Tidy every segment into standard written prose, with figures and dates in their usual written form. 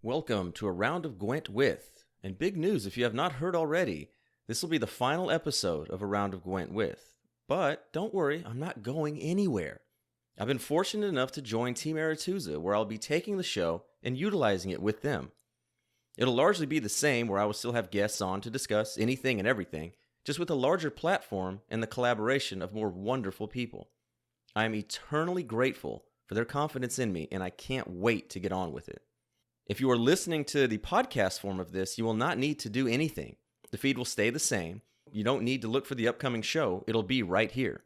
Welcome to a round of Gwent with, and big news if you have not heard already, this will be the final episode of a round of Gwent with. But don't worry, I'm not going anywhere. I've been fortunate enough to join Team Aretuza, where I'll be taking the show and utilizing it with them. It'll largely be the same, where I will still have guests on to discuss anything and everything, just with a larger platform and the collaboration of more wonderful people. I am eternally grateful for their confidence in me, and I can't wait to get on with it. If you are listening to the podcast form of this, you will not need to do anything. The feed will stay the same. You don't need to look for the upcoming show. It'll be right here.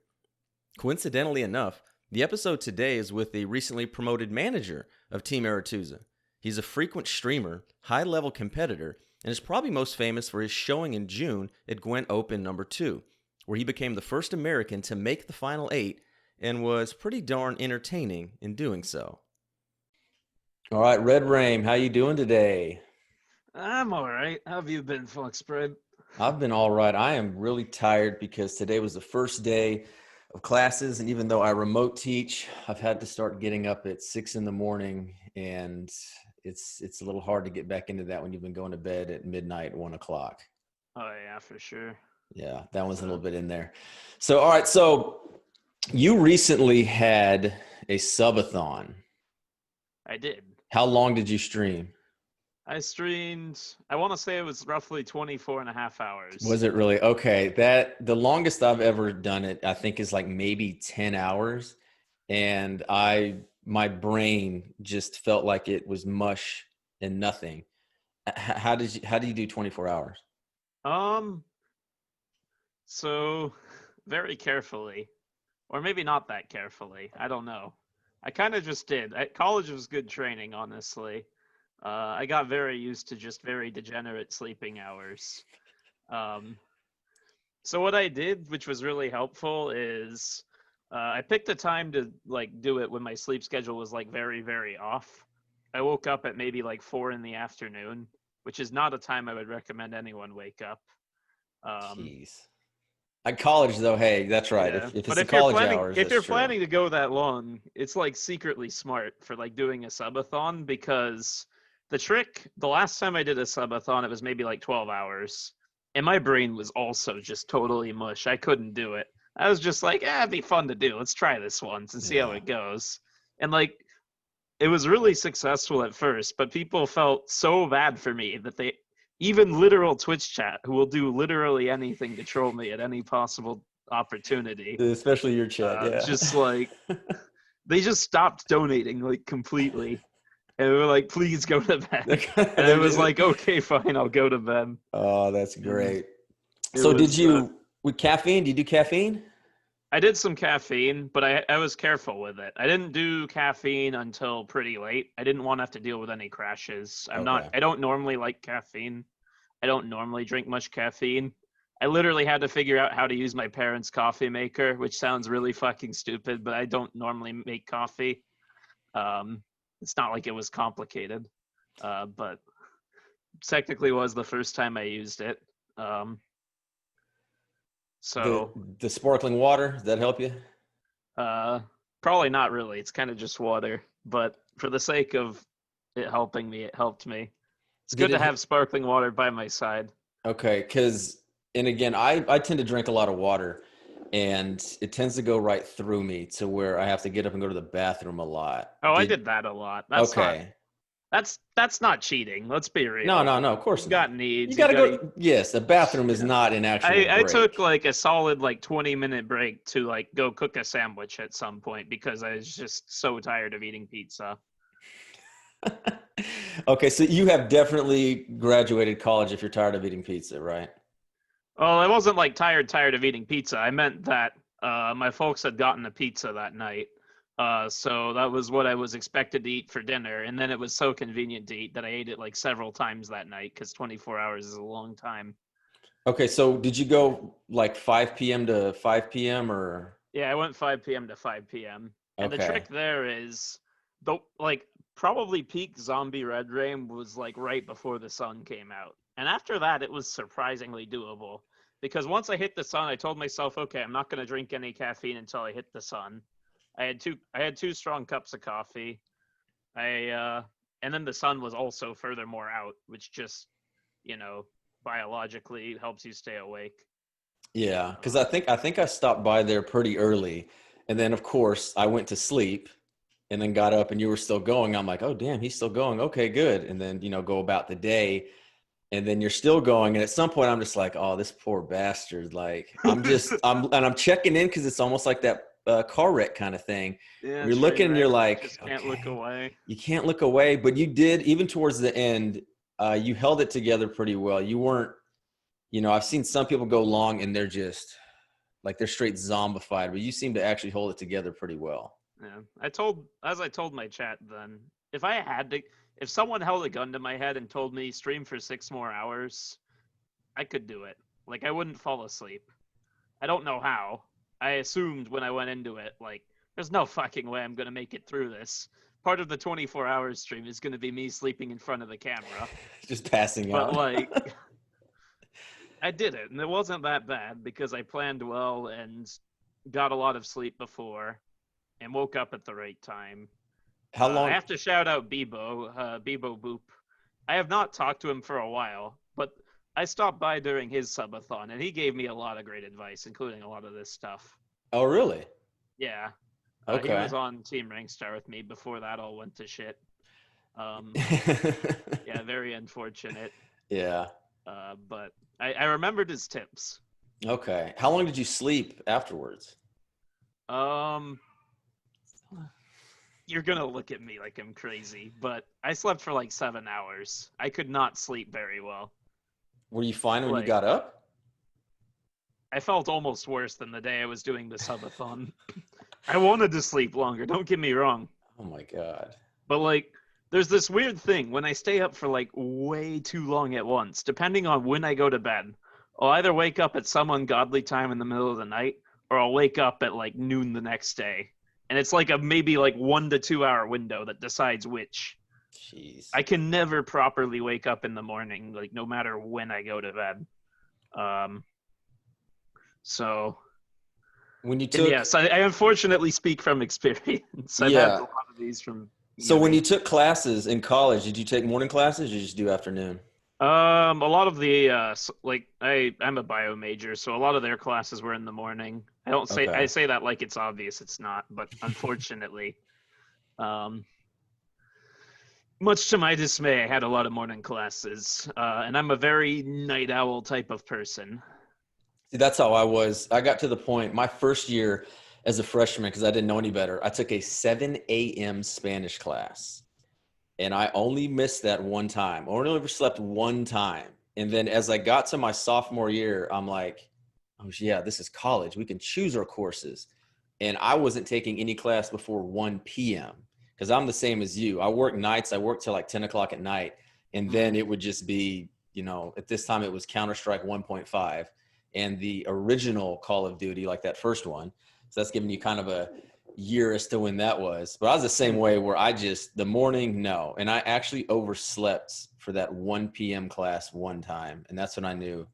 Coincidentally enough, the episode today is with the recently promoted manager of Team Aretuza. He's a frequent streamer, high-level competitor, and is probably most famous for his showing in June at Gwent Open number 2, where he became the first American to make the final 8 and was pretty darn entertaining in doing so. All right, Redrame, how you doing today? I'm all right. How have you been, TheFoxBride? I've been all right. I am really tired because today was the first day of classes, and even though I remote teach, I've had to start getting up at 6 in the morning, and it's a little hard to get back into that when you've been going to bed at midnight, 1 o'clock. Oh, yeah, for sure. Yeah, that one's a little bit in there. So, all right, so you recently had a subathon. I did. How long did you stream? I streamed, I want to say it was roughly 24 and a half hours. Was it really? Okay. The longest I've ever done it, I think, is like maybe 10 hours. And my brain just felt like it was mush and nothing. How do you do 24 hours? So very carefully, or maybe not that carefully. I don't know. I kind of just did. College was good training, honestly. I got very used to just very degenerate sleeping hours. So what I did, which was really helpful, is I picked a time to do it when my sleep schedule was very, very off. I woke up at maybe 4 in the afternoon, which is not a time I would recommend anyone wake up. Jeez. At college, though, hey, that's right. Yeah. If But it's the college hours, if that's you're true. planning to go that long, it's secretly smart for doing a subathon, because the last time I did a subathon, it was maybe 12 hours. And my brain was also just totally mush. I couldn't do it. I was just it'd be fun to do. Let's try this once and see how it goes. And it was really successful at first, but people felt so bad for me that even literal Twitch chat, who will do literally anything to troll me at any possible opportunity. Especially your chat, yeah. Just they just stopped donating completely. And we were please go to bed. And it was okay, fine, I'll go to bed. Oh, that's great. So with caffeine, do you do caffeine? I did some caffeine, but I was careful with it. I didn't do caffeine until pretty late. I didn't want to have to deal with any crashes. I don't normally like caffeine. I don't normally drink much caffeine. I literally had to figure out how to use my parents' coffee maker, which sounds really fucking stupid, but I don't normally make coffee. It's not like it was complicated, but technically was the first time I used it. So the sparkling water, does that help you? Probably not really. It's kind of just water, but for the sake of it helping me, it helped me. It's good to have sparkling water by my side. Okay, and again, I tend to drink a lot of water, and it tends to go right through me to where I have to get up and go to the bathroom a lot. Oh, I did that a lot. That's not cheating. Let's be real. No, of course not. You got needs. You gotta go. Yes, the bathroom is not an actual break. I took a solid 20-minute break to go cook a sandwich at some point because I was just so tired of eating pizza. Okay, so you have definitely graduated college if you're tired of eating pizza, right? Well, I wasn't tired of eating pizza. I meant that my folks had gotten a pizza that night. So that was what I was expected to eat for dinner. And then it was so convenient to eat that I ate it several times that night, because 24 hours is a long time. Okay, so did you go 5 p.m. to 5 p.m. or? Yeah, I went 5 p.m. to 5 p.m. And Okay. The trick there is, probably peak zombie Redrame was right before the sun came out. And after that, it was surprisingly doable. Because once I hit the sun, I told myself, okay, I'm not going to drink any caffeine until I hit the sun. I had two strong cups of coffee. I And then the sun was also furthermore out, which just, you know, biologically helps you stay awake. Yeah, because I think I stopped by there pretty early, and then of course I went to sleep, and then got up and you were still going. I'm like, oh damn, he's still going. Okay, good. And then go about the day, and then you're still going. And at some point, I'm just like, oh, this poor bastard. Like I'm checking in because it's almost like that car wreck kind of thing. Yeah, You're train looking and you're wreck. like, Just can't look okay, away. you can't look away, but you did even towards the end. You held it together pretty well. You weren't. I've seen some people go long and they're just like they're straight zombified, but you seem to actually hold it together pretty well. Yeah. I told my chat then, if someone held a gun to my head and told me stream for 6 more hours, I could do it. Like, I wouldn't fall asleep. I don't know how. I assumed when I went into it, like, there's no fucking way I'm gonna make it through this. Part of the 24-hour stream is gonna be me sleeping in front of the camera. Just passing But out. like, I did it, and it wasn't that bad because I planned well and got a lot of sleep before, and woke up at the right time. How I long? have to shout out Bebo Boop. I have not talked to him for a while, but I stopped by during his subathon, and he gave me a lot of great advice, including a lot of this stuff. Oh, really? Yeah, he Okay. was on Team Rankstar with me before that all went to shit. Um, yeah, very unfortunate. Yeah. But I remembered his tips. Okay. How long did you sleep afterwards? Um, you're gonna look at me like I'm crazy, but I slept for like 7 hours. I could not sleep very well. Were you fine when you Like, got up? I felt almost worse than the day I was doing the subathon. I wanted to sleep longer, don't get me wrong. Oh my God. But like, there's this weird thing when I stay up for like way too long at once, depending on when I go to bed. I'll either wake up at some ungodly time in the middle of the night, or I'll wake up at like noon the next day. And it's like a maybe like 1 to 2 hour window that decides which. Jeez. I can never properly wake up in the morning, like no matter when I go to bed. Um, so, When you and took, yes, I unfortunately speak from experience. I've had a yeah. lot of these from So when uni. you took classes in college, did you take morning classes or did you just do afternoon? A lot of the like I'm a bio major, so a lot of their classes were in the morning. I Okay. say that like it's obvious, it's not, but unfortunately, um, much to my dismay, I had a lot of morning classes, and I'm a very night owl type of person. See, that's how I was. I got to the point my first year as a freshman because I didn't know any better. I took a 7 a.m. Spanish class. And I only missed that one time. I only ever slept one time. And then as I got to my sophomore year, I'm like, oh yeah, this is college. We can choose our courses. And I wasn't taking any class before 1 p.m. because I'm the same as you. I work nights. I work till like 10 o'clock at night. And then Mm. it would just be, at this time it was Counter-Strike 1.5 and the original Call of Duty, like that first one. So that's giving you kind of a year as to when that was. But I was the same way where the morning, no. And I actually overslept for that 1 p.m. class one time. And that's when I knew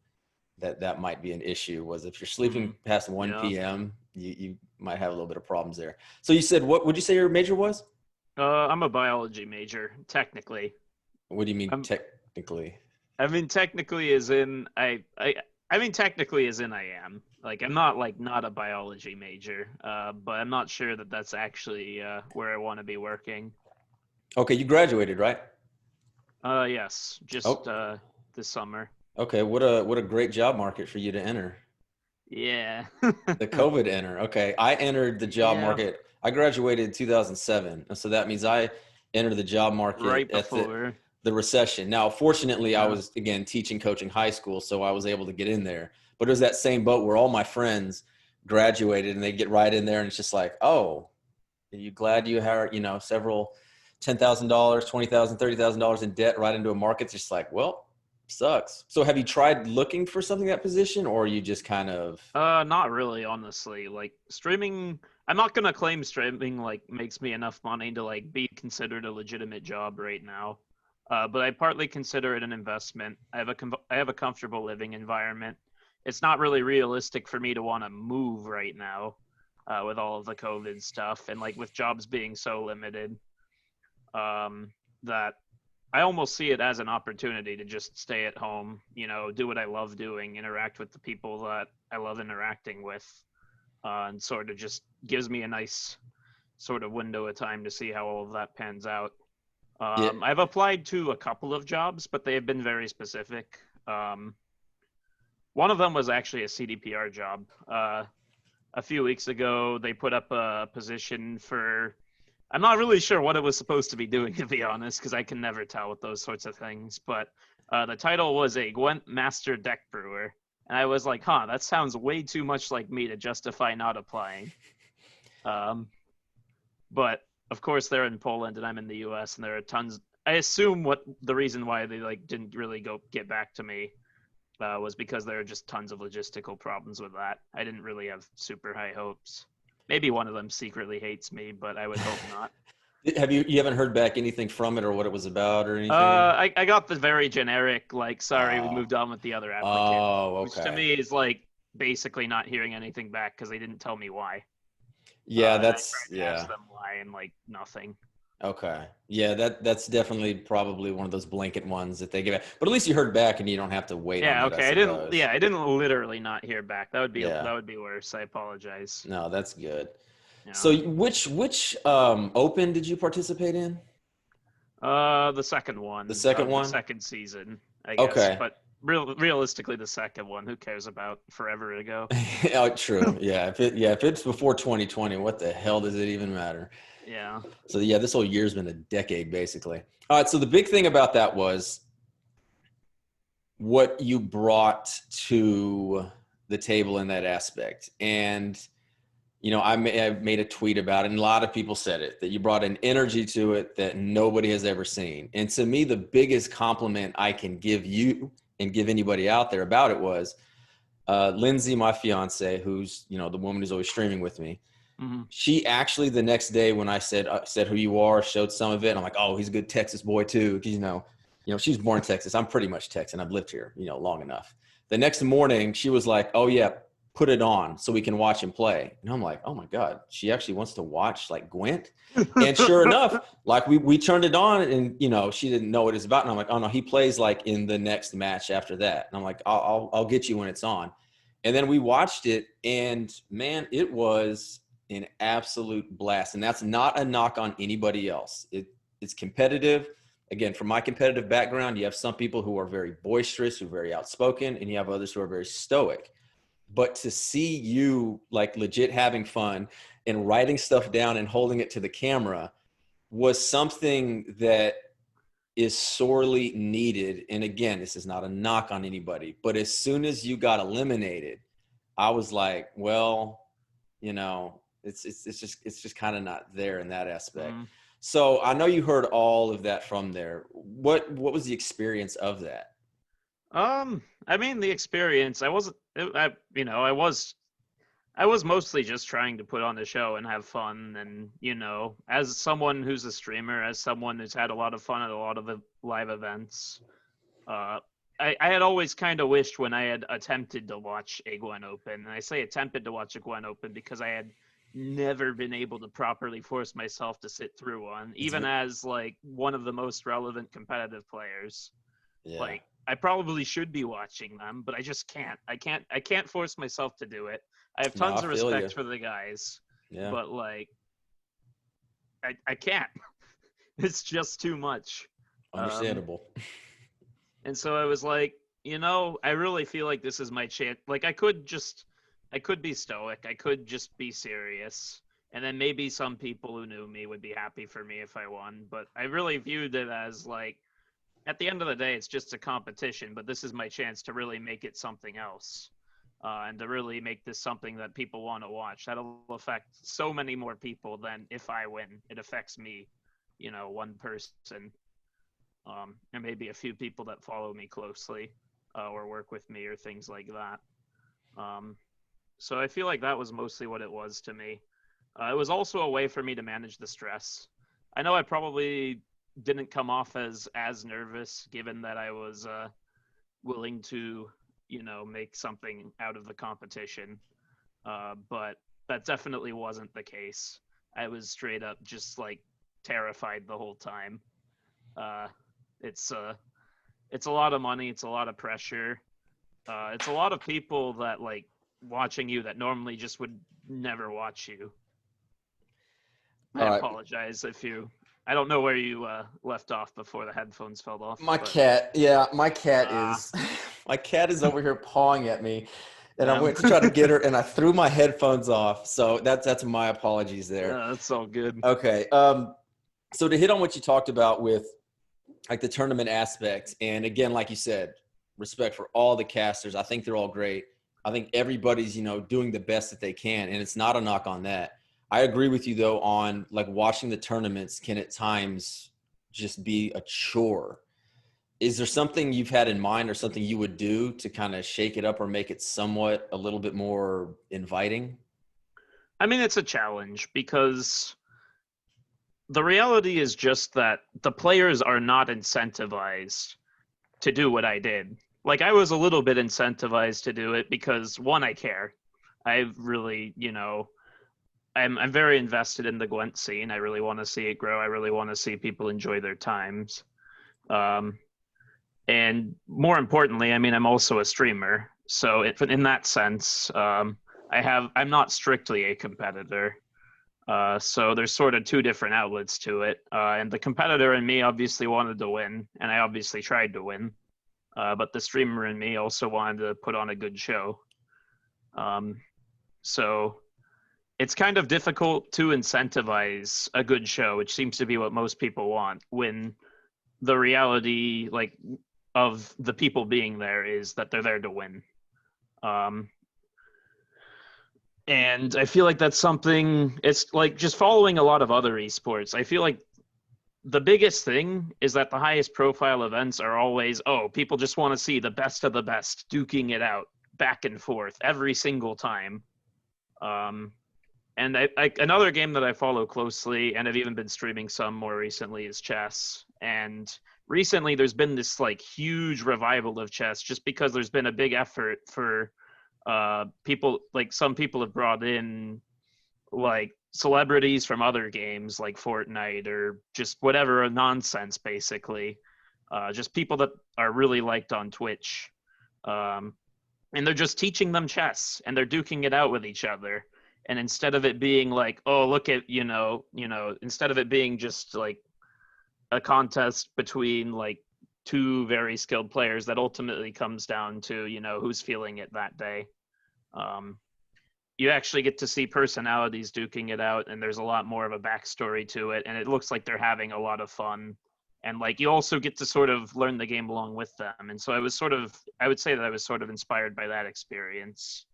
that might be an issue was if you're sleeping Mm. past 1 Yeah. p.m., you might have a little bit of problems there. So you said, what would you say your major was? I'm a biology major, technically. What do you mean I'm technically? I mean, technically, as in I mean, technically, as in I am. Like, I'm not like not a biology major, but I'm not sure that that's actually where I want to be working. Okay, you graduated, right? Yes, just Oh, this summer. okay. What a great job market for you to enter. Yeah. The COVID enter. Okay. I entered the job Yeah, market. I graduated in 2007. And so that means I entered the job market right at before. the recession. Now, fortunately, I Yeah. was, again, teaching, coaching high school. So I was able to get in there. But it was that same boat where all my friends graduated and they get right in there. And it's just like, oh, are you glad you had, several $10,000, $20,000, $30,000 in debt right into a market? It's just like, well, sucks. So have you tried looking for something that position or are you just kind of, Not really, honestly. Like streaming, I'm not gonna claim streaming like makes me enough money to like be considered a legitimate job right now. But I partly consider it an investment. I have a comfortable living environment. It's not really realistic for me to want to move right now, with all of the COVID stuff and like with jobs being so limited. Um, that I almost see it as an opportunity to just stay at home, do what I love doing, interact with the people that I love interacting with, and sort of just gives me a nice sort of window of time to see how all of that pans out. Yeah. I've applied to a couple of jobs, but they have been very specific. One of them was actually a CDPR job. A few weeks ago, they put up a position for. I'm not really sure what it was supposed to be doing, to be honest, because I can never tell with those sorts of things. But the title was a Gwent Master Deck Brewer. And I was like, that sounds way too much like me to justify not applying. Um, but of course, they're in Poland and I'm in the US, and there are tons. I assume what the reason why they didn't really get back to me was because there are just tons of logistical problems with that. I didn't really have super high hopes. Maybe one of them secretly hates me, but I would hope not. You haven't heard back anything from it or what it was about or anything? I got the very generic, like, sorry, we Oh. moved on with the other applicant, Oh, which to okay. me is like basically not hearing anything back because they didn't tell me why. Yeah, And I that's tried to ask yeah. them why, and like nothing. Okay. Yeah, that's definitely probably one of those blanket ones that they give it. But at least you heard back and you don't have to wait on Yeah, it, I okay. I didn't. suppose. Yeah, I didn't literally not hear back. Yeah. That would be worse. I apologize. No, that's good. Yeah. So which open did you participate in? The second The one second of the one? second season, I guess. Okay. But realistically, the second one. Who cares about forever ago? Oh, true. Yeah. If it's before 2020, what the hell does it even matter? Yeah. So yeah, this whole year's been a decade basically. All right. So the big thing about that was what you brought to the table in that aspect. And I made a tweet about it, and a lot of people said it, that you brought an energy to it that nobody has ever seen. And to me, the biggest compliment I can give you and give anybody out there about it was Lindsay, my fiance, who's the woman who's always streaming with me. Mm-hmm. She actually the next day when I said who you are, showed some of it. And I'm like, oh, he's a good Texas boy too, because she's born in Texas. I'm pretty much Texan. I've lived here long enough. The next morning, she was like, oh yeah, put it on so we can watch him play. And I'm like, oh my god, she actually wants to watch like Gwent. And sure enough, like we turned it on, and she didn't know what it's about. And I'm like, oh no, he plays like in the next match after that. And I'm like, I'll get you when it's on. And then we watched it, and man, it was an absolute blast. And that's not a knock on anybody else. It's competitive. Again, from my competitive background, you have some people who are very boisterous, who are very outspoken, and you have others who are very stoic. But to see you like legit having fun and writing stuff down and holding it to the camera was something that is sorely needed. And again, this is not a knock on anybody, but as soon as you got eliminated, I was like, well, it's just kind of not there in that aspect. Mm-hmm. So I know you heard all of that from there. What was the experience of that? I mean, the experience. I wasn't. I was mostly just trying to put on the show and have fun. And, as someone who's a streamer, as someone who's had a lot of fun at a lot of the live events, uh, I had always kind of wished when I had attempted to watch a Gwent Open, and I say attempted to watch a Gwent Open because I had never been able to properly force myself to sit through one, even as like one of the most relevant competitive players. Yeah. Like, I probably should be watching them, but I just can't. I can't force myself to do it. I have No, I tons of feel you. respect for the guys, Yeah. but like I can't. It's just too much. Um Understandable. and so I was like, I really feel like this is my chance. Like I could be stoic. I could just be serious. And then maybe some people who knew me would be happy for me if I won, but I really viewed it as like at the end of the day, it's just a competition, but this is my chance to really make it something else, and to really make this something that people want to watch. That'll affect so many more people than if I win. It affects me, one person, and maybe a few people that follow me closely, or work with me or things like that. Um, so I feel like that was mostly what it was to me. It was also a way for me to manage the stress. I know I probably didn't come off as nervous, given that I was willing to make something out of the competition, but that definitely wasn't the case. I was straight up just like terrified the whole time. Uh, it's it's a lot of money. It's a lot of pressure. It's a lot of people that like watching you that normally just would never watch you. I All right. apologize if you. I don't know where you left off before the headphones fell off, My but cat, yeah, my cat ah, is my cat is over here pawing at me, and I damn, went to try to get her, and I threw my headphones off. So that's my apologies there. that's all good. Okay. So to hit on what you talked about with like the tournament aspect, and again, like you said, respect for all the casters. I think they're all great. I think everybody's, doing the best that they can, and it's not a knock on that. I agree with you though on like watching the tournaments can at times just be a chore. Is there something you've had in mind or something you would do to kind of shake it up or make it somewhat a little bit more inviting? I mean, it's a challenge because the reality is just that the players are not incentivized to do what I did. Like I was a little bit incentivized to do it because one, I care. I really, I'm very invested in the Gwent scene. I really want to see it grow. I really want to see people enjoy their times. Um, and more importantly, I mean, I'm also a streamer. So in that sense, I'm not strictly a competitor. So there's sort of two different outlets to it. And the competitor in me obviously wanted to win, and I obviously tried to win. But the streamer in me also wanted to put on a good show. So it's kind of difficult to incentivize a good show, which seems to be what most people want, when the reality, like, of the people being there is that they're there to win. Um, and I feel like that's something. It's like just following a lot of other esports. I feel like the biggest thing is that the highest profile events are always, oh, people just want to see the best of the best duking it out back and forth every single time. Um, and another game that I follow closely and I've even been streaming some more recently is chess. And recently there's been this like huge revival of chess just because there's been a big effort for people, like some people have brought in like celebrities from other games like Fortnite or just whatever nonsense, basically. Just people that are really liked on Twitch. Um, and they're just teaching them chess and they're duking it out with each other. And instead of it being like, oh, look at, instead of it being just like a contest between like two very skilled players that ultimately comes down to, who's feeling it that day. Um, you actually get to see personalities duking it out, and there's a lot more of a backstory to it, and it looks like they're having a lot of fun. And like you also get to sort of learn the game along with them. And so I would say that I was sort of inspired by that experience.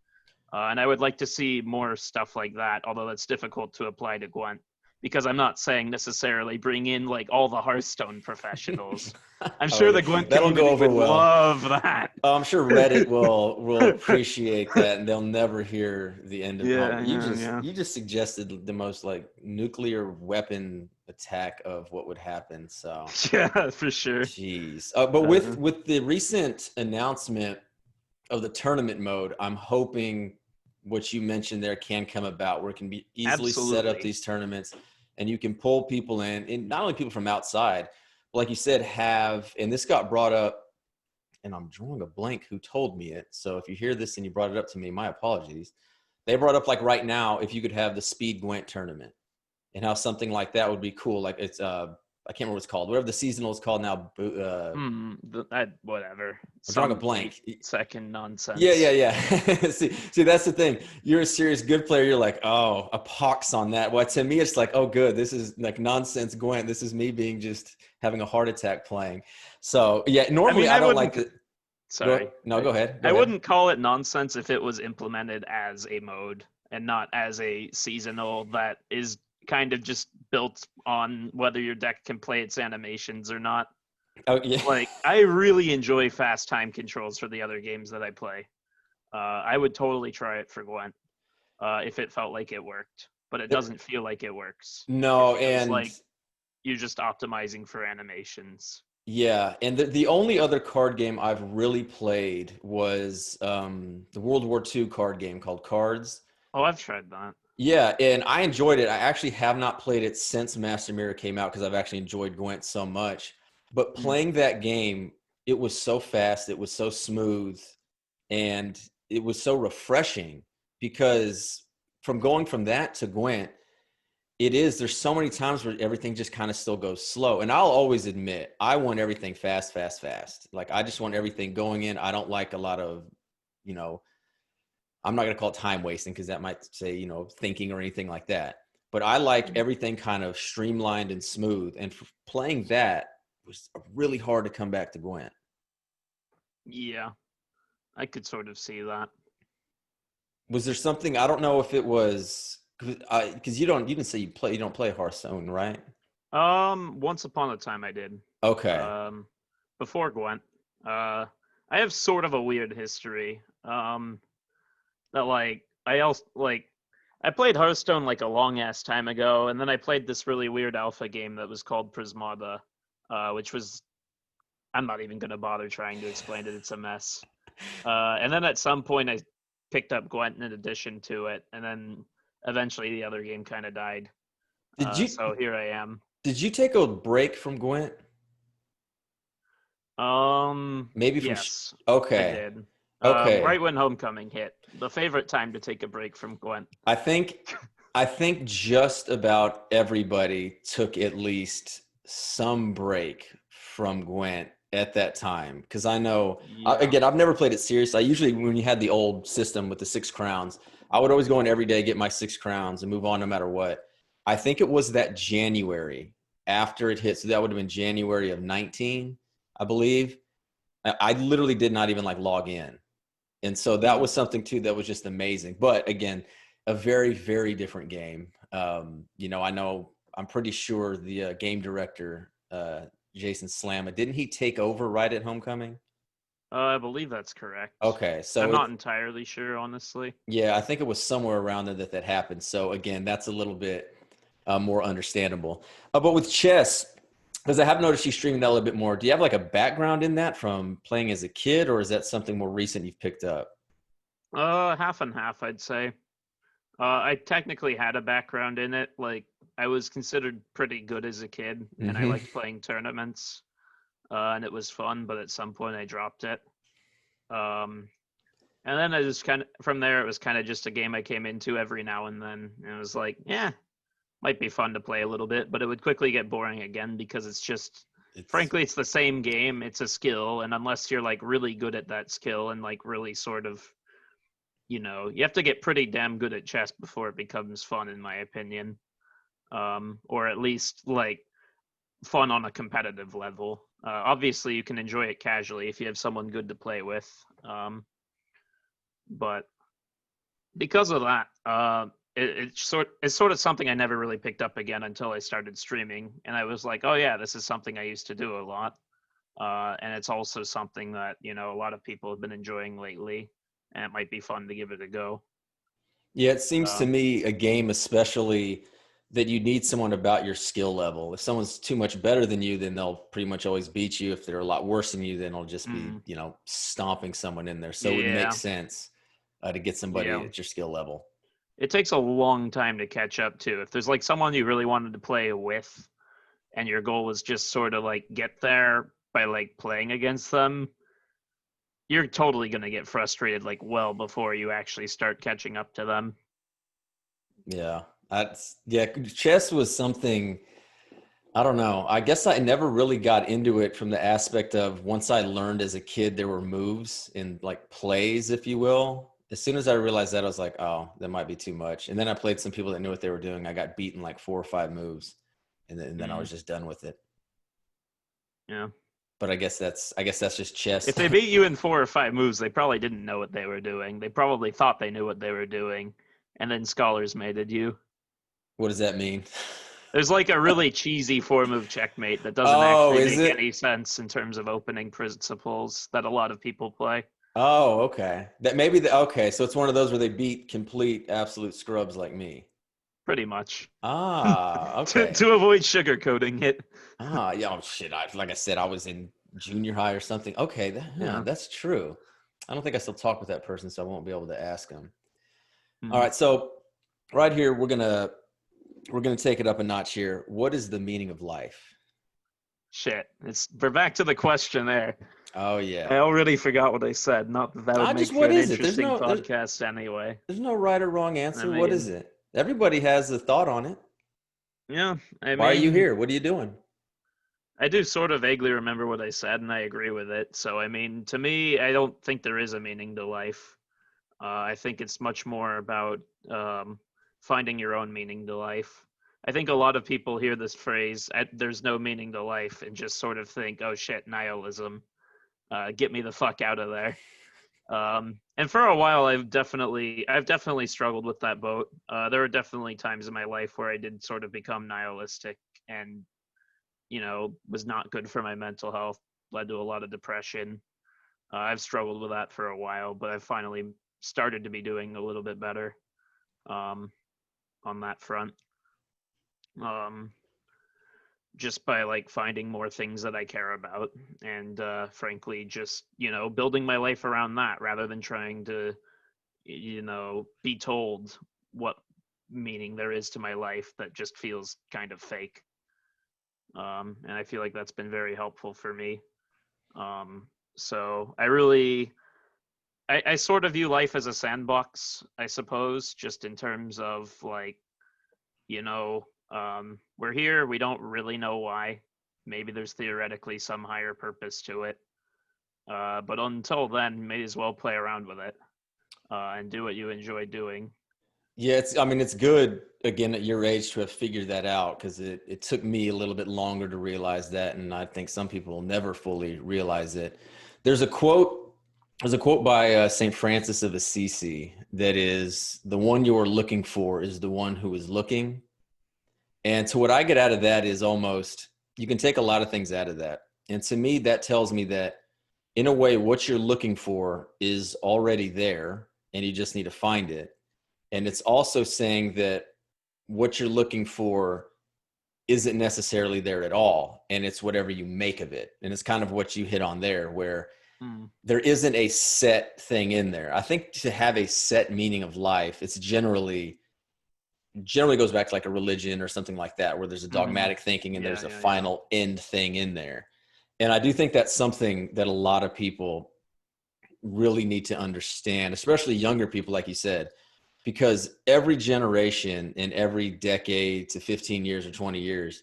And I would like to see more stuff like that, although that's difficult to apply to Gwent because I'm not saying necessarily bring in like all the Hearthstone professionals. I'm Oh sure yeah, the Gwent that'll go community over would well. love that. I'm sure Reddit will appreciate that, and they'll never hear the end of. Oh, Yeah, yeah, yeah. you just suggested the most like nuclear weapon attack of what would happen. So, Yeah, for sure. jeez. But Uh, with the recent announcement of the tournament mode, I'm hoping what you mentioned there can come about, where it can be easily set up Absolutely. these tournaments, and you can pull people in, and not only people from outside, but like you said, and this got brought up and I'm drawing a blank who told me it. So if you hear this and you brought it up to me, my apologies. They brought up like right now, if you could have the Speed Gwent tournament and how something like that would be cool. Like it's, I can't remember what it's called. Whatever the seasonal is called now. Whatever. I'm drawing a Some eight blank. second Yeah, yeah, nonsense. yeah. see, that's the thing. You're a serious good player. You're like, oh, a pox on that. Well, to me, it's like, oh, good. This is like nonsense Gwent. This is me being just having a heart attack playing. So yeah, I normally mean, I don't like to sorry. go ahead. Go I ahead. wouldn't call it nonsense if it was implemented as a mode and not as a seasonal that is kind of just built on whether your deck can play its animations or not. Oh yeah. Like, I really enjoy fast time controls for the other games that I play. I would totally try it for Gwent if it felt like it worked, but it doesn't feel like it works. It No, feels and like you're just optimizing for animations. yeah, and the only other card game I've really played was the World War II card game called Cards. Oh, I've tried that. Yeah, and I enjoyed it. I actually have not played it since Master Mirror came out because I've actually enjoyed Gwent so much. But Mm. playing that game, it was so fast, it was so smooth, and it was so refreshing because from going from that to Gwent, there's so many times where everything just kind of still goes slow. And I'll always admit, I want everything fast, fast, fast. Like I just want everything going in. I don't like a lot of, you know, I'm not going to call it time wasting because that might say, thinking or anything like that. But I like everything kind of streamlined and smooth. And playing that was really hard to come back to Gwent. Yeah, I could sort of see that. Was there something, I don't know if it was, because you didn't say you don't play Hearthstone, right? Once upon a time I did. Okay. Um, Before Gwent. I have sort of a weird history. That I played Hearthstone like a long ass time ago, and then I played this really weird alpha game that was called Prismata, which was I'm not even gonna bother trying to explain it. It's a mess. And then at some point I picked up Gwent in addition to it, and then eventually the other game kind of died. Did you So here I am. did you take a break from Gwent? Maybe from Yes, I okay. did. Okay. Right when Homecoming hit, the favorite time to take a break from Gwent. I think I think just about everybody took at least some break from Gwent at that time because I know Yeah. again I've never played it seriously. I usually when you had the old system with the 6 crowns, I would always go in every day, get my 6 crowns, and move on no matter what. I think it was that January after it hit, so that would have been January of 19, I believe. I literally did not even like log in. And so that Mm. was something too that was just amazing. But again, a very, very different game. I know I'm pretty sure the game director, Jason Slamma, didn't he take over right at Homecoming? I believe that's correct. Okay, I'm so not entirely sure, honestly. yeah, I think it was somewhere around there that happened. So again, that's a little bit more understandable. But with chess, because I have noticed you streaming that a little bit more, do you have like a background in that from playing as a kid, or is that something more recent you've picked up? Half and half, I'd say. I technically had a background in it. Like, I was considered pretty good as a kid, and I Mm-hmm. liked playing tournaments, and it was fun. But at some point, I dropped it. Um, and then I just kind of from there, it was kind of just a game I came into every now and then, and it was like, yeah, might be fun to play a little bit, but it would quickly get boring again because it's just, It's frankly, it's the same game. It's a skill, and unless you're like really good at that skill and like really sort of, you have to get pretty damn good at chess before it becomes fun, in my opinion. Or at least like fun on a competitive level. Obviously, you can enjoy it casually if you have someone good to play with. But because of that, it's sort of something I never really picked up again until I started streaming, and I was like, oh yeah, this is something I used to do a lot, and it's also something that a lot of people have been enjoying lately, and it might be fun to give it a go. Yeah, it seems to Um, me a game especially that you need someone about your skill level. If someone's too much better than you, then they'll pretty much always beat you. If they're a lot worse than you, then it'll just be, mm, stomping someone in there. So it would make yeah, sense to get somebody yeah. at your skill level. It takes a long time to catch up to. If there's like someone you really wanted to play with, and your goal was just sort of like get there by like playing against them, you're totally going to get frustrated like well before you actually start catching up to them. Yeah. Chess was something I don't know. I guess I never really got into it from the aspect of once I learned as a kid there were moves and like plays, if you will. As soon as I realized that, I was like, oh, that might be too much. And then I played some people that knew what they were doing. I got beaten like 4 or 5 moves, and then I Mm, was just done with it. yeah. But I guess that's just chess. If they beat you in 4 or 5 moves, they probably didn't know what they were doing. They probably thought they knew what they were doing, and then scholars mated you. What does that mean? There's like a really cheesy 4 move checkmate that doesn't Oh, actually is make it? any sense in terms of opening principles that a lot of people play. Oh, okay. Okay. So it's one of those where they beat complete absolute scrubs like me. Pretty much. Ah, to, okay. to avoid sugarcoating it. Ah, yeah, oh, shit. Like I said, I was in junior high or something. Okay, Yeah. that's true. I don't think I still talk with that person, so I won't be able to ask him. All Mm. right, so right here we're gonna take it up a notch here. What is the meaning of life? Shit. We're back to the question there. Oh I yeah. already forgot what I said. Not that that would I make just for what an is it? interesting podcast anyway. There's no right or wrong I answer. What is mean, it? Everybody has a thought on it. yeah, I Why are you mean, here? What are you doing? I do sort of vaguely remember what I said, and I agree with it. So, I mean, to me, I don't think there is a meaning to life. I think it's much more about um, finding your own meaning to life. I think a lot of people hear this phrase, "There's no meaning to life," and just sort of think, "Oh shit, nihilism. Get me the fuck out of there." And for a while, I've definitely struggled with that boat. There were definitely times in my life where I did sort of become nihilistic, and was not good for my mental health. Led to a lot of depression. I've struggled with that for a while, but I've finally started to be doing a little bit better um, on that front. Um, just by like finding more things that I care about, and frankly, just building my life around that rather than trying to be told what meaning there is to my life that just feels kind of fake. And I feel like that's been very helpful for me. So I sort of view life as a sandbox, I suppose, just in terms of like, we're here, we don't really know why. Maybe there's theoretically some higher purpose to it. But until then, may as well play around with it and do what you enjoy doing. Yeah, I mean, it's good again at your age to have figured that out because it took me a little bit longer to realize that. And I think some people will never fully realize it. There's a quote, there's a quote by St. Francis of Assisi that is, the one you are looking for is the one who is looking. And to what I get out of that is almost, you can take a lot of things out of that. And to me, that tells me that in a way, what you're looking for is already there and you just need to find it. And it's also saying that what you're looking for isn't necessarily there at all. And it's whatever you make of it. And it's kind of what you hit on there, where Mm. there isn't a set thing in there. I think to have a set meaning of life, it's generally goes back to like a religion or something like that, where there's a Mm-hmm. dogmatic thinking and Yeah, there's a yeah, yeah. final end thing in there. And I do think that's something that a lot of people really need to understand, especially younger people, like you said, because every generation in every decade to 15 years or 20 years,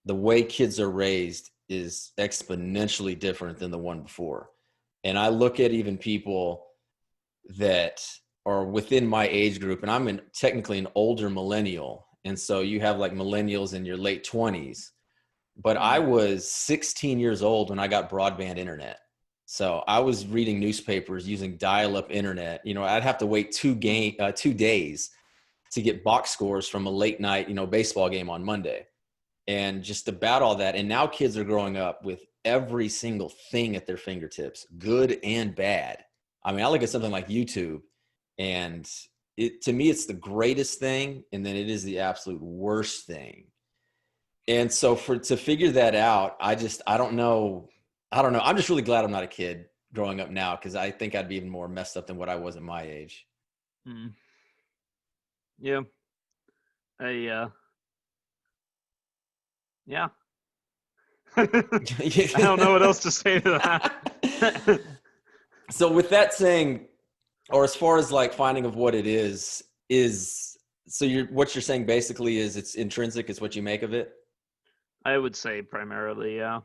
the way kids are raised is exponentially different than the one before. And I look at even people that are within my age group, and technically an older millennial. And so you have like millennials in your late 20s, but I Mm. was 16 years old when I got broadband internet. So I was reading newspapers using dial-up internet. I'd have to wait 2 days to get box scores from a late night, baseball game on Monday. And just about all that. And now kids are growing up with every single thing at their fingertips, good and bad. I mean, I look at something like YouTube, and to me, it's the greatest thing, and then it is the absolute worst thing. And so to figure that out, I don't know. I don't know. I'm just really glad I'm not a kid growing up now, because I think I'd be even more messed up than what I was at my age. Mm. Yeah. I yeah. I don't know what else to say to that. So with that saying, or as far as like finding of what it is so what you're saying basically is it's intrinsic, it's what you make of it. I would say primarily, yeah.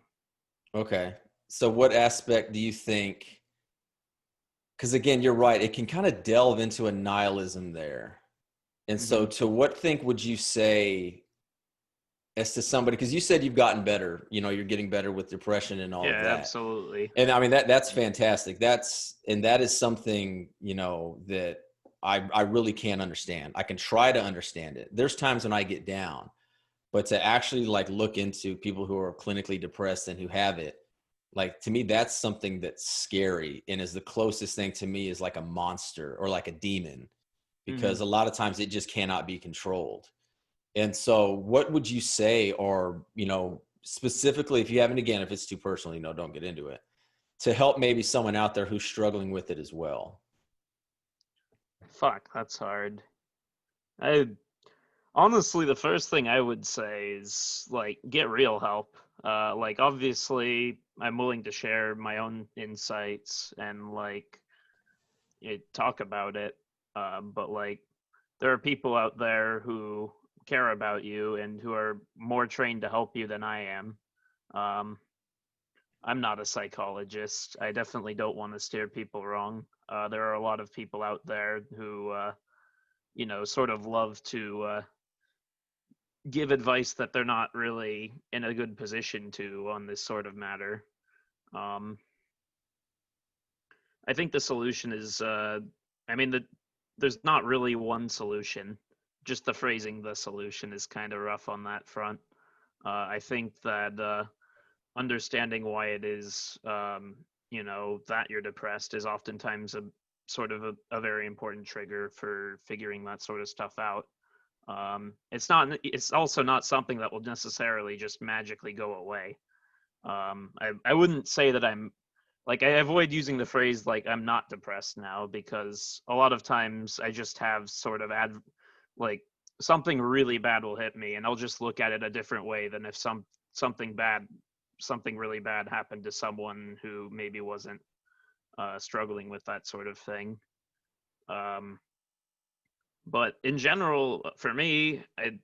Okay. So what aspect do you think, because again, you're right, it can kind of delve into a nihilism there. And so Hmm. to what think would you say as to somebody, because you said you've gotten better, you're getting better with depression and all of Yeah, that. absolutely. And I mean, that's fantastic. That is something, that I really can't understand. I can try to understand it. There's times when I get down, but to actually like look into people who are clinically depressed and who have it, like to me, that's something that's scary and is the closest thing to me is like a monster or like a demon, Hmm. because a lot of times it just cannot be controlled. And so what would you say, or, specifically, if you haven't, again, if it's too personal, don't get into it, to help maybe someone out there who's struggling with it as well? Fuck, that's hard. I Honestly, the first thing I would say is like get real help. Like obviously, I'm willing to share my own insights and like talk about it. But like, there are people out there who care about you and who are more trained to help you than I am. Um, I'm not a psychologist. I definitely don't want to steer people wrong. There are a lot of people out there who, sort of love to give advice that they're not really in a good position to on this sort of matter. Um, I think the solution is, I mean, there's not really one solution. Just the phrasing the solution is kind of rough on that front. I think that understanding why it is, that you're depressed is oftentimes a sort of a very important trigger for figuring that sort of stuff out. It's not. It's also not something that will necessarily just magically go away. I wouldn't say that I'm like I avoid using the phrase like I'm not depressed now because a lot of times I just have sort of like something really bad will hit me and I'll just look at it a different way than if something bad something really bad happened to someone who maybe wasn't struggling with that sort of thing. Um, but in general, for me, I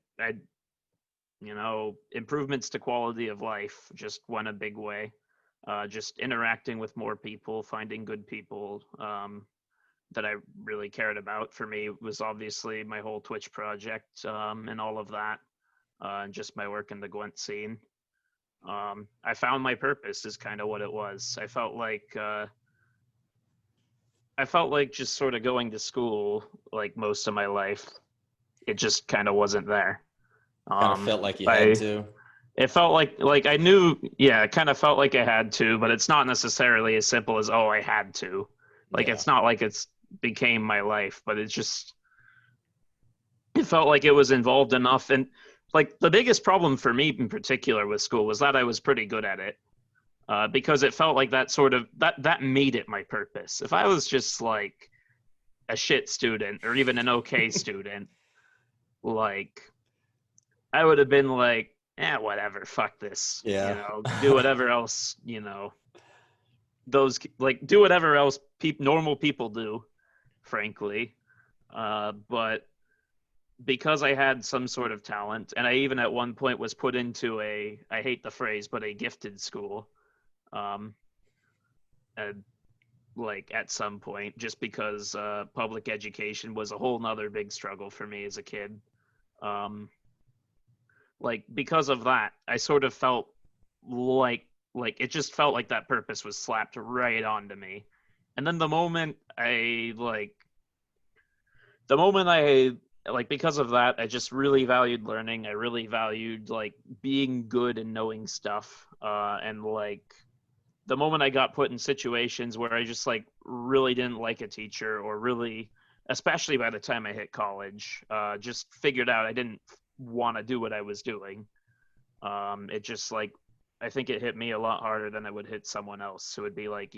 improvements to quality of life just went a big way. Just interacting with more people, finding good people that I really cared about. For me, was obviously my whole Twitch project and all of that, and just my work in the Gwent scene. I found my purpose is kind of what it was. I felt like just sort of going to school like most of my life. It just kind of wasn't there. Kind of felt like you had I to. It felt like I knew, yeah, it kind of felt like I had to, but it's not necessarily as simple as oh, I had to. Like Yeah. it's not like it's became my life, but it felt like it was involved enough. And like the biggest problem for me in particular with school was that I was pretty good at it. Because it felt like that sort of that made it my purpose. If I was just like a shit student or even an okay student, like I would have been like, whatever, fuck this, Yeah. do whatever else, those like do whatever else normal people do, frankly. But because I had some sort of talent, and I even at one point was put into I hate the phrase, but a gifted school. Um, and like at some point, just because public education was a whole nother big struggle for me as a kid. Um, like because of that, I sort of felt like it just felt like that purpose was slapped right onto me. And then the moment I like because of that, I just really valued learning. I really valued like being good and knowing stuff. And like the moment I got put in situations where I just like really didn't like a teacher or really, especially by the time I hit college, just figured out I didn't want to do what I was doing. It just like I think it hit me a lot harder than it would hit someone else who would be like,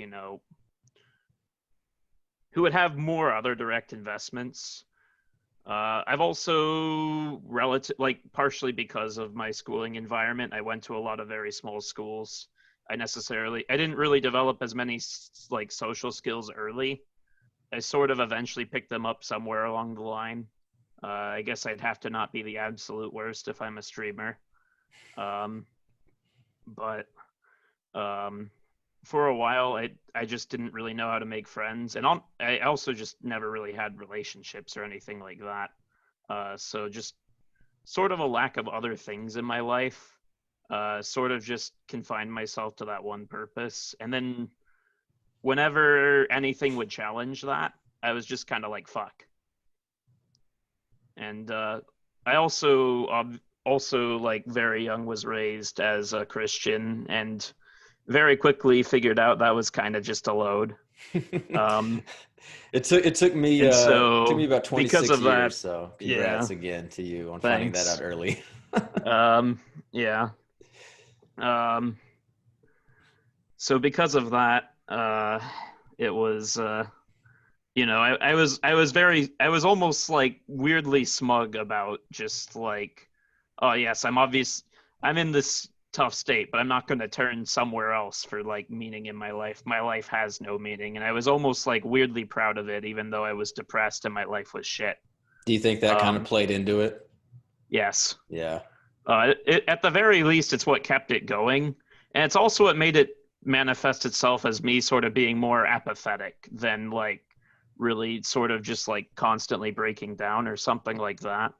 who would have more other direct investments. I've also like partially because of my schooling environment, I went to a lot of very small schools. I didn't really develop as many like social skills early. I sort of eventually picked them up somewhere along the line. I guess I'd have to not be the absolute worst if I'm a streamer. Um, but um, for a while, I just didn't really know how to make friends, and I also just never really had relationships or anything like that. So just sort of a lack of other things in my life. Sort of just confined myself to that one purpose, and then whenever anything would challenge that, I was just kind of like fuck. And I also like very young was raised as a Christian and very quickly figured out that was kind of just a load. Um, It and took so me about because 26 of years, that, so yeah, congrats again to you on finding that out thanks. early. Yeah. Um, so because of that, it was I was almost like weirdly smug about just like, oh yes, I'm in this tough state, but I'm not going to turn somewhere else for like meaning in my life. My life has no meaning, and I was almost like weirdly proud of it, even though I was depressed and my life was shit. Do you think that kind of Um, played into it? yes. Yeah. At the very least, it's what kept it going, and it's also what made it manifest itself as me sort of being more apathetic than like really sort of just like constantly breaking down or something like that.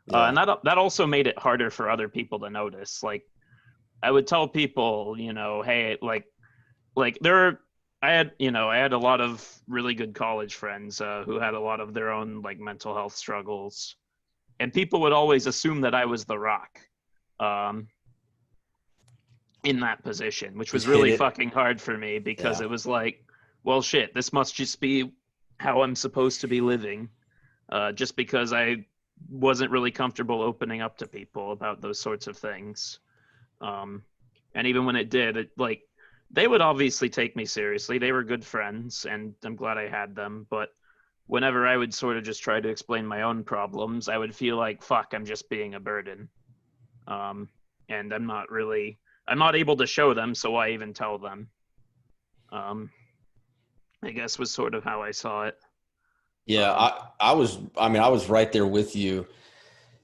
And Yeah. that also made it harder for other people to notice. Like I would tell people, hey, like there, I had a lot of really good college friends who had a lot of their own like mental health struggles, and people would always assume that I was the rock. Um, in that position, which was Just hit really it. fucking hard for me because Yeah. it was like, well, shit, this must just be how I'm supposed to be living. Just because I wasn't really comfortable opening up to people about those sorts of things. Um, and even when it did, they would obviously take me seriously. They were good friends, and I'm glad I had them. But whenever I would sort of just try to explain my own problems, I would feel like, fuck, I'm just being a burden. Um, and I'm not able to show them, so why even tell them? Um, I guess was sort of how I saw it. Yeah. Um, I was right there with you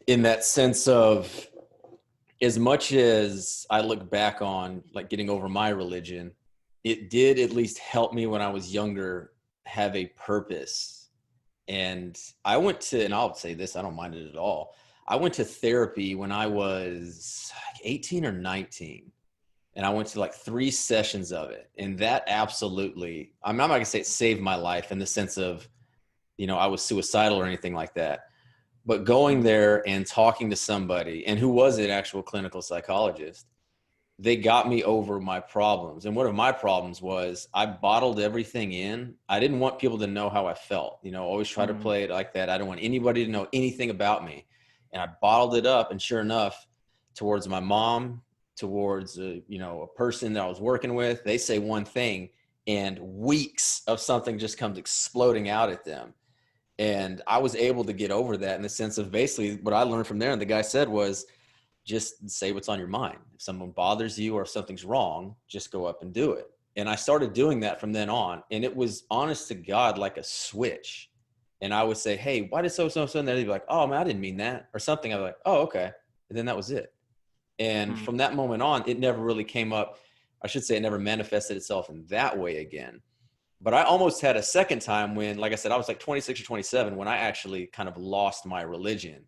in that sense of, as much as I look back on like getting over my religion, it did at least help me when I was younger have a purpose. And I went to, and I'll say this, I don't mind it at all. I went to therapy when I was like 18 or 19. And I went to like 3 sessions of it. And that absolutely, I'm not going to say it saved my life in the sense of, I was suicidal or anything like that. But going mm, there and talking to somebody, and who was an actual clinical psychologist, they got me over my problems. And one of my problems was I bottled everything in. I didn't want people to know how I felt, always try to mm, play it like that. I don't want anybody to know anything about me. And I bottled it up. And sure enough, towards my mom, towards a person that I was working with, they say one thing and weeks of something just comes exploding out at them. And I was able to get over that in the sense of basically what I learned from there. And the guy said was, just say what's on your mind. If someone bothers you or if something's wrong, just go up and do it. And I started doing that from then on. And it was honest to God, like a switch. And I would say, hey, why did so? And they'd be like, oh, man, I didn't mean that or something. I'd be like, oh, okay. And then that was it. And mm, from that moment on, it never really came up. I should say it never manifested itself in that way again. But I almost had a second time when, like I said, I was like 26 or 27 when I actually kind of lost my religion.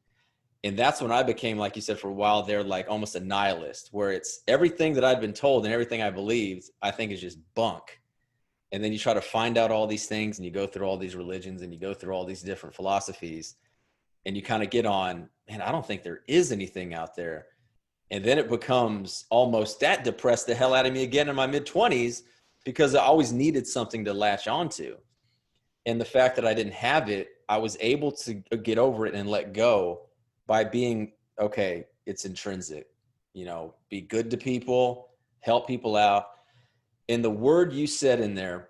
And that's when I became, like you said, for a while there, like almost a nihilist, where it's everything that I'd been told and everything I believed, I think is just bunk. And then you try to find out all these things and you go through all these religions and you go through all these different philosophies and you kind of get on, man, I don't think there is anything out there. And then it becomes almost that depressed the hell out of me again in my mid-20s because I always needed something to latch onto. And the fact that I didn't have it, I was able to get over it and let go by being, okay, it's intrinsic, be good to people, help people out. And the word you said in there,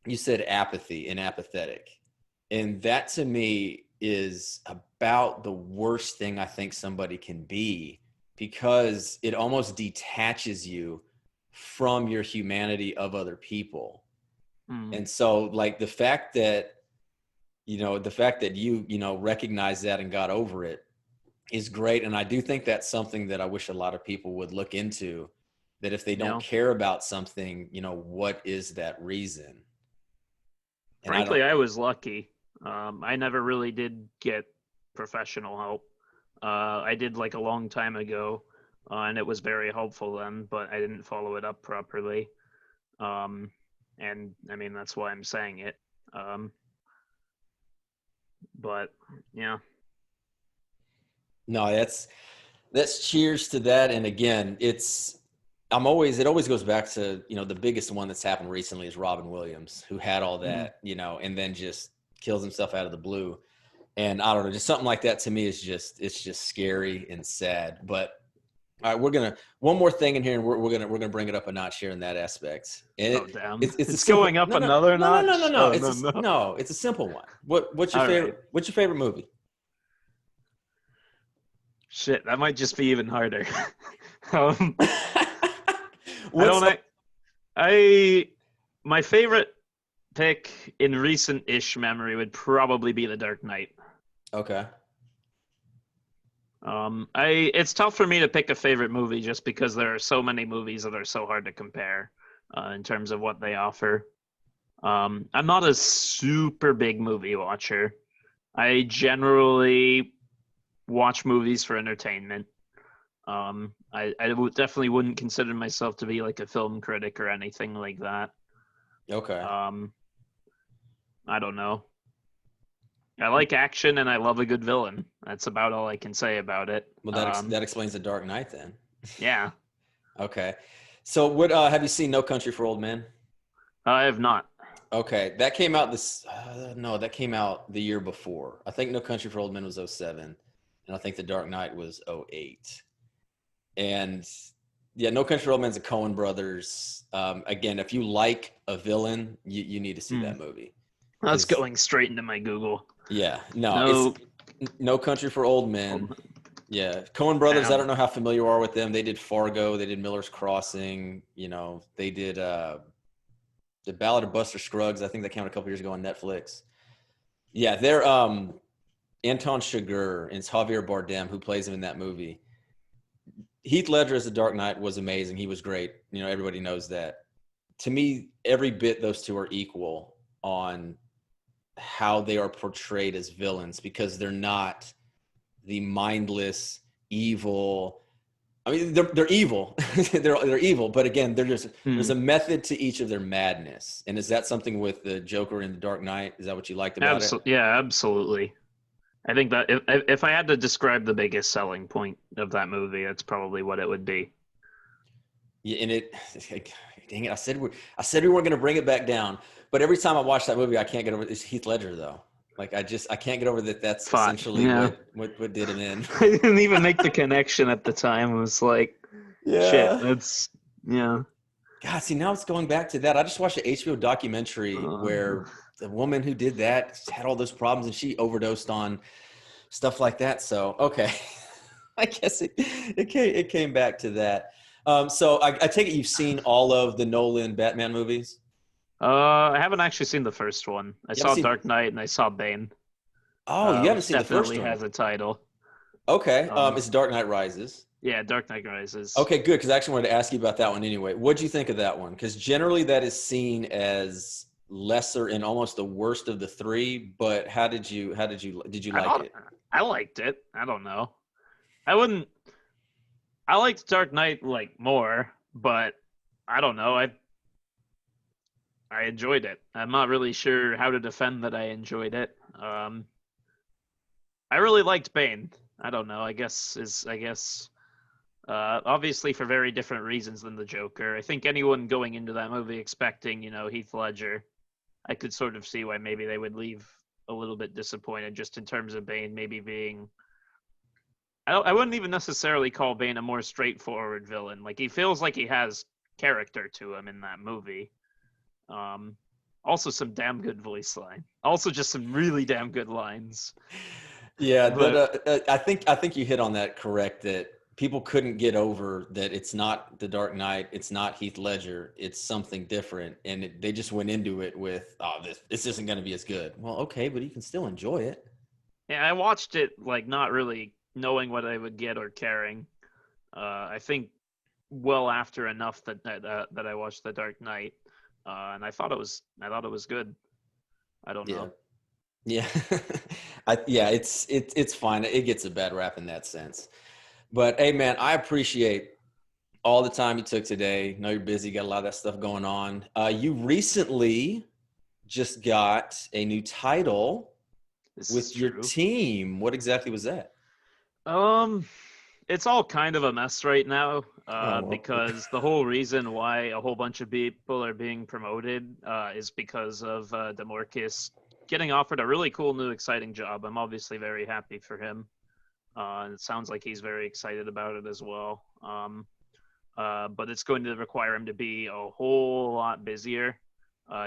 you said apathy and apathetic. And that to me is about the worst thing I think somebody can be, because it almost detaches you from your humanity of other people. mm. And so like the fact that you recognize that and got over it is great. And I do think that's something that I wish a lot of people would look into, that if they don't Yeah. care about something, what is that reason? And I don't, Frankly, I was lucky. I never really did get professional help. I did like a long time ago, and it was very helpful then, but I didn't follow it up properly. Um, and I mean, that's why I'm saying it. Um, but yeah, no, that's cheers to that. And again, it always goes back to, the biggest one that's happened recently is Robin Williams, who had all mm, that, and then just kills himself out of the blue. And I don't know, just something like that to me is it's just scary and sad. But All right, we're gonna one more thing in here, and we're gonna bring it up a notch here in that aspect. And Oh damn! it's a It's simple. going up No, no, another no, no, no, no, notch. no. Oh no no! No. It's a simple one. What's your All right. favorite? What's your favorite movie? Shit, that might just be even harder. um, I What's don't. I my favorite pick in recent-ish memory would probably be The Dark Knight. okay? It's tough for me to pick a favorite movie just because there are so many movies that are so hard to compare in terms of what they offer. I'm not a super big movie watcher. I generally watch movies for entertainment. Definitely wouldn't consider myself to be like a film critic or anything like that. Okay. Um, I don't know. I like action and I love a good villain. That's about all I can say about it. Well, that explains The Dark Knight then. Yeah, Okay. So, what have you seen? No Country for Old Men. I have not. Okay, that came out this. No, that came out the year before. I think No Country for Old Men was '07, and I think The Dark Knight was '08. And yeah, No Country for Old Men's a Coen Brothers. Again, if you like a villain, you need to see that movie. That's 'Cause, going straight into my Google. yeah, no, it's No, No Country for Old Men. Yeah, Coen Brothers. I don't know how familiar you are with them. They did Fargo. They did Miller's Crossing. You know, they did the Ballad of Buster Scruggs. I think that came out a couple years ago on Netflix. Yeah, they're Anton Chigurh and it's Javier Bardem who plays him in that movie. Heath Ledger as the Dark Knight was amazing. He was great. You know, everybody knows that. To me, every bit those two are equal on how they are portrayed as villains because they're not the mindless, evil. I mean, they're evil. they're evil, but again, there's a method to each of their madness. And is that something with the Joker and the Dark Knight? Is that what you liked about it? Yeah, absolutely. I think that if I had to describe the biggest selling point of that movie, that's probably what it would be. Yeah, and dang it, I said we weren't going to bring it back down, but every time I watch that movie, I can't get over it's Heath Ledger though. Like I can't get over that. That's Fuck, essentially yeah. what did him in. I didn't even make the connection at the time. It was like, shit, Yeah. that's yeah. God, see now it's going back to that. I just watched an HBO documentary where the woman who did that had all those problems and she overdosed on stuff like that. So okay, I guess it came back to that. So I take it you've seen all of the Nolan Batman movies. I haven't actually seen the first one. I You haven't saw seen? Dark Knight and I saw Bane. Oh, you haven't Which seen the first definitely one. has a title. Okay, it's Dark Knight Rises. Yeah, Dark Knight Rises. Okay, good. Because I actually wanted to ask you about that one anyway. What'd you think of that one? Because generally that is seen as lesser and almost the worst of the three. But did you like it? I liked it. I don't know. I wouldn't. I liked Dark Knight like more, but I don't know. I enjoyed it. I'm not really sure how to defend that I enjoyed it. I really liked Bane. I don't know. I guess obviously for very different reasons than the Joker. I think anyone going into that movie expecting, Heath Ledger, I could sort of see why maybe they would leave a little bit disappointed just in terms of Bane maybe being. I wouldn't even necessarily call Bane a more straightforward villain. Like he feels like he has character to him in that movie. Also some damn good voice line. Also just some really damn good lines. Yeah, but I think you hit on that correct. That people couldn't get over that it's not the Dark Knight, it's not Heath Ledger, it's something different, and they just went into it with, oh, this isn't going to be as good. Well, okay, but you can still enjoy it. Yeah, I watched it like not really knowing what I would get or caring. I think well after enough that I watched The Dark Knight, and I thought it was good. I don't know. Yeah, it's fine. It gets a bad rap in that sense. But hey, man, I appreciate all the time you took today. I know you're busy, got a lot of that stuff going on. You recently just got a new title with your team. What exactly was that? It's all kind of a mess right now Well. because the whole reason why a whole bunch of people are being promoted is because of DeMarcus getting offered a really cool new exciting job. I'm obviously very happy for him. And it sounds like he's very excited about it as well. But it's going to require him to be a whole lot busier.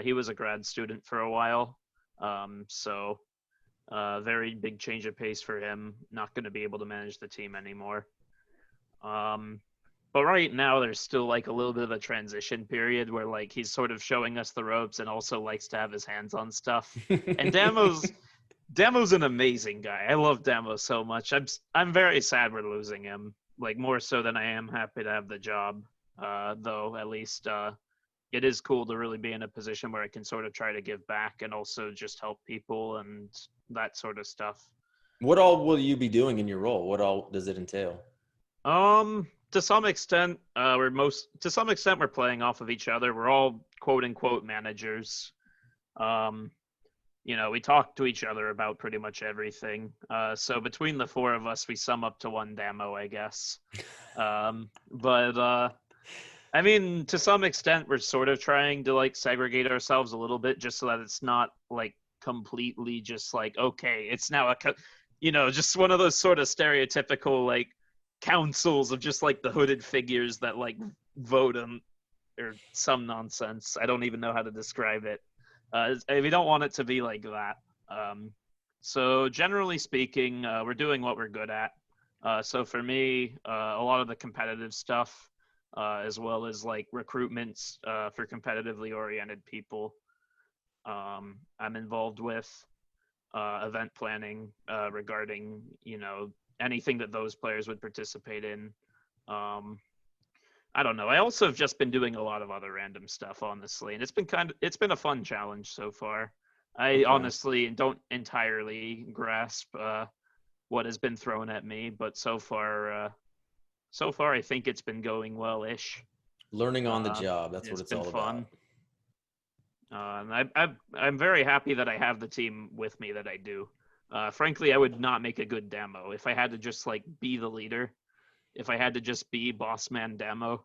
He was a grad student for a while, so very big change of pace for him. Not going to be able to manage the team anymore. But right now, there's still like a little bit of a transition period where like he's sort of showing us the ropes and also likes to have his hands on stuff. And Damo's an amazing guy. I love Damo so much. I'm very sad we're losing him. Like more so than I am happy to have the job. Though at least it is cool to really be in a position where I can sort of try to give back and also just help people and that sort of stuff. What all will you be doing in your role? What all does it entail? To some extent, we're playing off of each other. We're all quote unquote managers. We talk to each other about pretty much everything. So between the four of us, we sum up to one Damo, I guess. But I mean, to some extent, we're sort of trying to like segregate ourselves a little bit, just so that it's not like completely just like, okay, it's now just one of those sort of stereotypical like councils of just like the hooded figures that like vote on or some nonsense. I don't even know how to describe it. We don't want it to be like that. So generally speaking, we're doing what we're good at. So for me, a lot of the competitive stuff, as well as like recruitments for competitively oriented people, I'm involved with. Event planning regarding anything that those players would participate in. I don't know. I also have just been doing a lot of other random stuff, honestly, and it's been a fun challenge so far. I honestly don't entirely grasp what has been thrown at me, but so far I think it's been going well-ish. Learning on the job. That's what It's it's been all fun. about. And I'm very happy that I have the team with me that I do. Frankly, I would not make a good demo if I had to just like be the leader. If I had to just be boss man demo,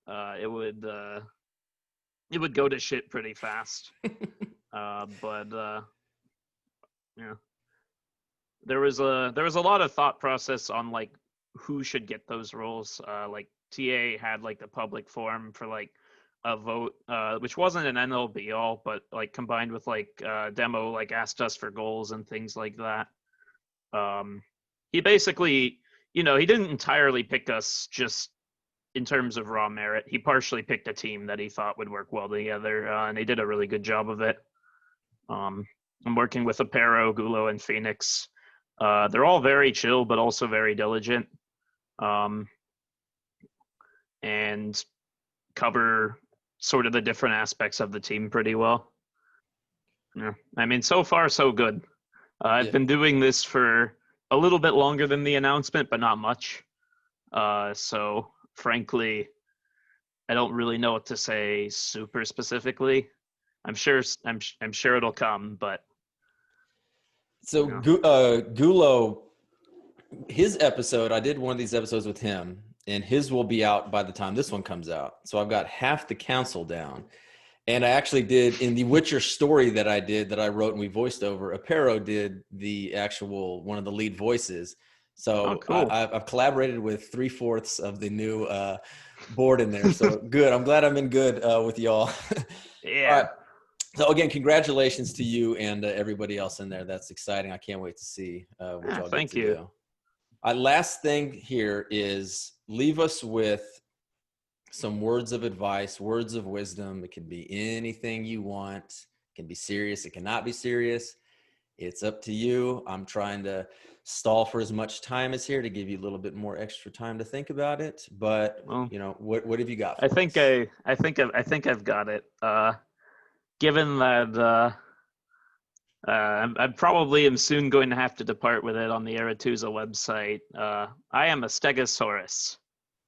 it would go to shit pretty fast. But yeah, there was a lot of thought process on like who should get those roles. Like TA had like the public forum for like a vote, which wasn't an end all be all, but like combined with like demo like asked us for goals and things like that. He basically, he didn't entirely pick us just in terms of raw merit. He partially picked a team that he thought would work well together, and he did a really good job of it. I'm working with Apero, Gulo, and Phoenix. They're all very chill, but also very diligent, and cover sort of the different aspects of the team pretty well. Yeah, I mean, so far so good. I've been doing this for a little bit longer than the announcement, but not much. So frankly, I don't really know what to say super specifically. I'm sure it'll come, but So Gulo, his episode, I did one of these episodes with him, and his will be out by the time this one comes out. So I've got half the council down. And I actually did in the Witcher story that I wrote and we voiced over, Apero did the actual one of the lead voices. So cool. I've collaborated with 3/4 of the new board in there. So good. I'm glad I'm in good with y'all. Yeah. All right. So again, congratulations to you and everybody else in there. That's exciting. I can't wait to see what y'all get to do. Last thing here is leave us with some words of advice, words of wisdom. It can be anything you want. It can be serious. It cannot be serious. It's up to you. I'm trying to stall for as much time as here to give you a little bit more extra time to think about it. But what have you got? I think I've got it. Given that I probably am soon going to have to depart with it on the Aretuza website. I am a Stegosaurus.